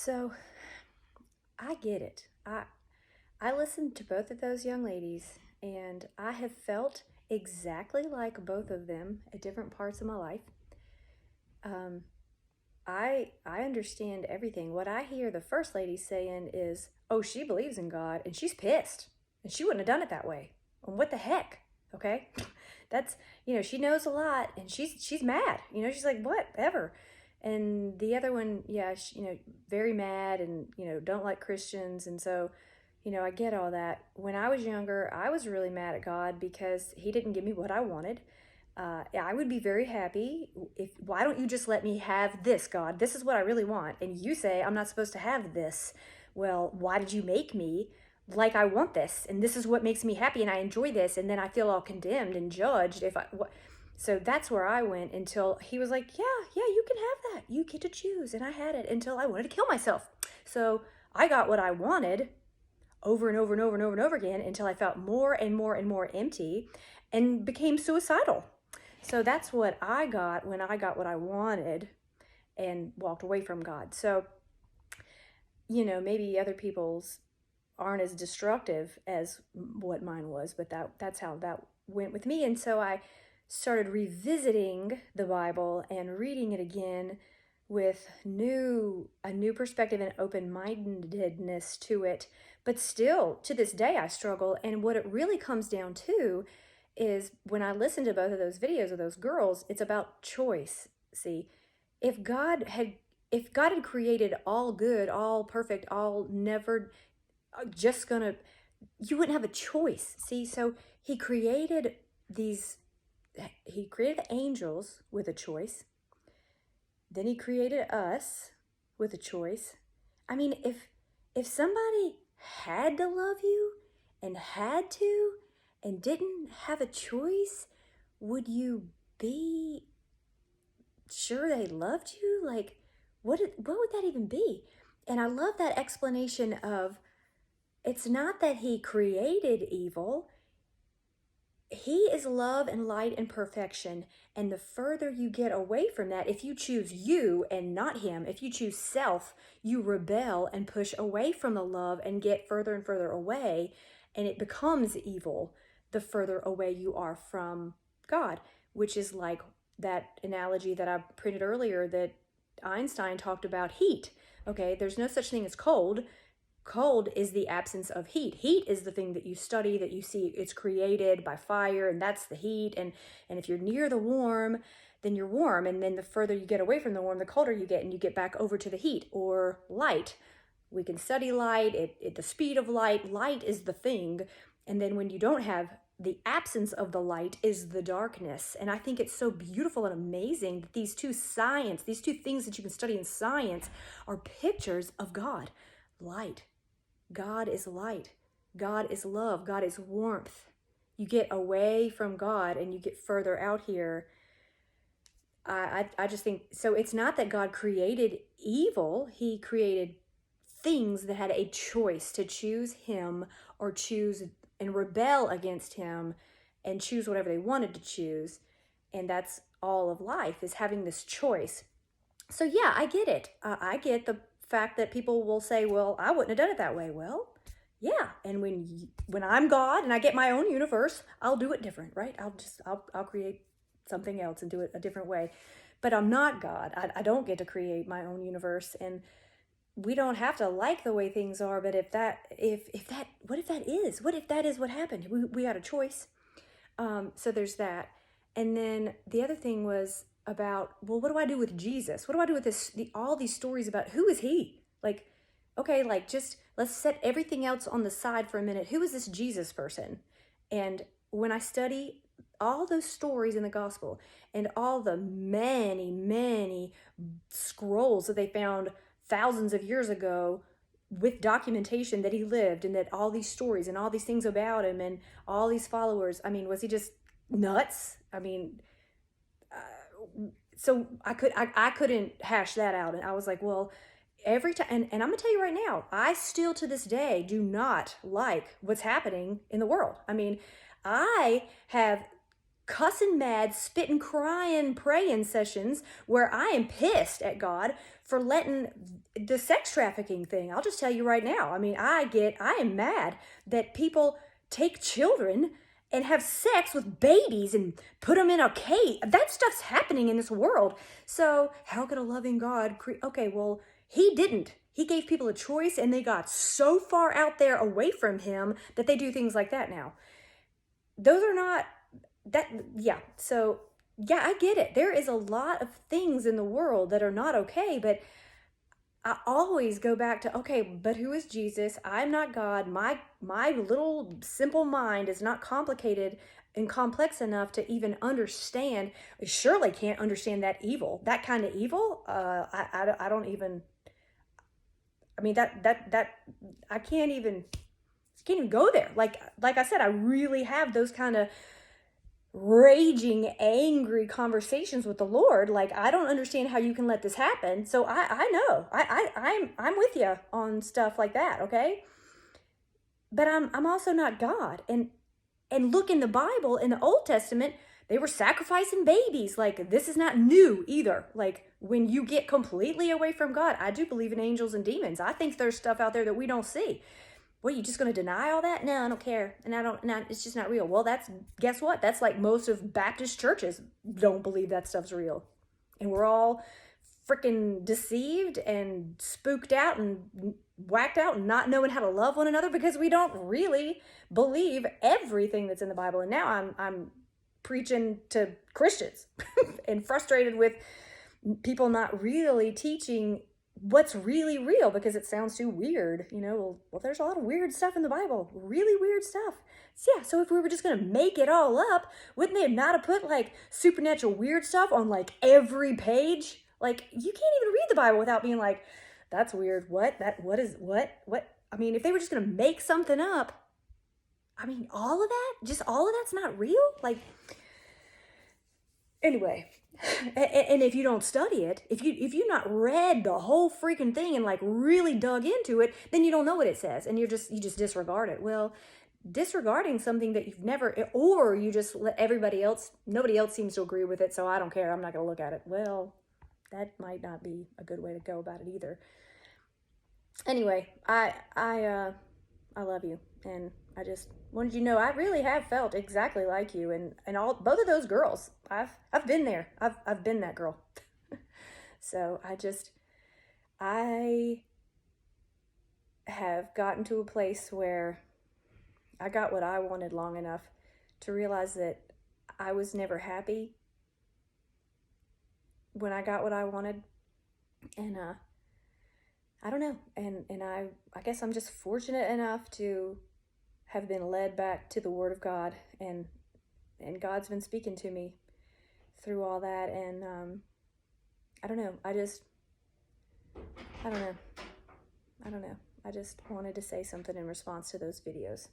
So I get it. I listened to both of those young ladies, and I have felt exactly like both of them at different parts of my life. Um, I understand everything. What I hear the first lady saying is, "Oh, she believes in God, and she's pissed, and she wouldn't have done it that way. And what the heck?" Okay, that's she knows a lot, and she's mad. She's like, "Whatever." And the other one, yeah, very mad, and don't like Christians, and so I get all that. When I was younger, I was really mad at God because He didn't give me what I wanted. I would be very happy if, why don't you just let me have this, God? This is what I really want. And you say, I'm not supposed to have this. Well, why did you make me like I want this? And this is what makes me happy and I enjoy this. And then I feel all condemned and judged if I, what? So that's where I went until He was like, yeah, you can have that. You get to choose. And I had it until I wanted to kill myself. So I got what I wanted over and over and over and over and over again until I felt more and more and more empty and became suicidal. So that's what I got when I got what I wanted and walked away from God. So, maybe other people's aren't as destructive as what mine was, but that's how that went with me. And so I started revisiting the Bible and reading it again with a new perspective and open-mindedness to it. But still, to this day, I struggle. And what it really comes down to is when I listen to both of those videos of those girls, it's about choice. See, if God had if God had created all good, all perfect, all never just gonna, you wouldn't have a choice. See, so these he created the angels with a choice. Then He created us with a choice. I mean, if somebody had to love you and had to and didn't have a choice, would you be sure they loved you? Like, what would that even be? And I love that explanation of, it's not that He created evil. He is love and light and perfection. And the further you get away from that, if you choose you and not Him, if you choose self, you rebel and push away from the love and get further and further away. And it becomes evil the further away you are from God, which is like that analogy that I printed earlier that Einstein talked about heat. Okay, there's no such thing as cold. Cold is the absence of heat. Heat is the thing that you study, that you see. It's created by fire, and that's the heat. And if you're near the warm, then you're warm. And then the further you get away from the warm, the colder you get, and you get back over to the heat or light. We can study light, the speed of light. Light is the thing. And then when you don't have the absence of the light is the darkness. And I think it's so beautiful and amazing that these two things that you can study in science are pictures of God. Light. God is light. God is love. God is warmth. You get away from God and you get further out here. I just think, so it's not that God created evil. He created things that had a choice to choose Him or choose and rebel against Him and choose whatever they wanted to choose. And that's all of life, is having this choice. So yeah, I get it. I get the fact that people will say, well, I wouldn't have done it that way. Well, yeah. And when I'm God and I get my own universe, I'll do it different, right? I'll create something else and do it a different way. But I'm not God. I don't get to create my own universe, and we don't have to like the way things are. But what if that is what happened? We got a choice. So there's that. And then the other thing was about, well, what do I do with Jesus? What do I do with all these stories about who is He? Like, okay, like just let's set everything else on the side for a minute. Who is this Jesus person? And when I study all those stories in the gospel and all the many, many scrolls that they found thousands of years ago with documentation that He lived, and that all these stories and all these things about Him and all these followers, I mean, was He just nuts? I mean, so I couldn't hash that out. And I was like, well, every time, and I'm gonna tell you right now, I still to this day do not like what's happening in the world. I mean, I have cussing mad, spitting, crying, praying sessions where I am pissed at God for letting the sex trafficking thing. I'll just tell you right now. I mean, I am mad that people take children and have sex with babies and put them in a cage. That stuff's happening in this world. So how could a loving God okay, well, he didn't. He gave people a choice and they got so far out there away from him that they do things like that now. Those are not that, yeah. So yeah, I get it. There is a lot of things in the world that are not okay, but I always go back to, okay, but who is Jesus? I'm not God. My little simple mind is not complicated and complex enough to even understand. I surely can't understand that evil, that kind of evil. I don't even. I mean that I can't even go there. Like I said, I really have those kind of raging, angry conversations with the Lord. Like, I don't understand how you can let this happen. So I know I'm with you on stuff like that. Okay. But I'm also not God. And look in the Bible, in the Old Testament, they were sacrificing babies. Like, this is not new either. Like, when you get completely away from God, I do believe in angels and demons. I think there's stuff out there that we don't see. What, are you just going to deny all that? No, I don't care. And it's just not real. Well, guess what? That's like most of Baptist churches don't believe that stuff's real. And we're all freaking deceived and spooked out and whacked out and not knowing how to love one another because we don't really believe everything that's in the Bible. And now I'm preaching to Christians and frustrated with people not really teaching what's really real because it sounds too weird. Well, there's a lot of weird stuff in the Bible, really weird stuff. So yeah, so if we were just gonna make it all up, wouldn't they not have put like supernatural weird stuff on like every page? Like, you can't even read the Bible without being like, that's weird. What I mean, if they were just gonna make something up, I mean, all of that's not real. Like, anyway. And if you don't study it, if you've not read the whole freaking thing and like really dug into it, then you don't know what it says, and you just disregard it. Well, disregarding something that you've never, or you just let nobody else seems to agree with it, so I don't care, I'm not going to look at it. Well, that might not be a good way to go about it either. Anyway, I love you, and I just wanted you to know I really have felt exactly like you, and both of those girls. I've been there. I've been that girl. So I have gotten to a place where I got what I wanted long enough to realize that I was never happy when I got what I wanted, and I don't know, and I guess I'm just fortunate enough to have been led back to the Word of God, and God's been speaking to me through all that, and I don't know. I don't know. I just wanted to say something in response to those videos.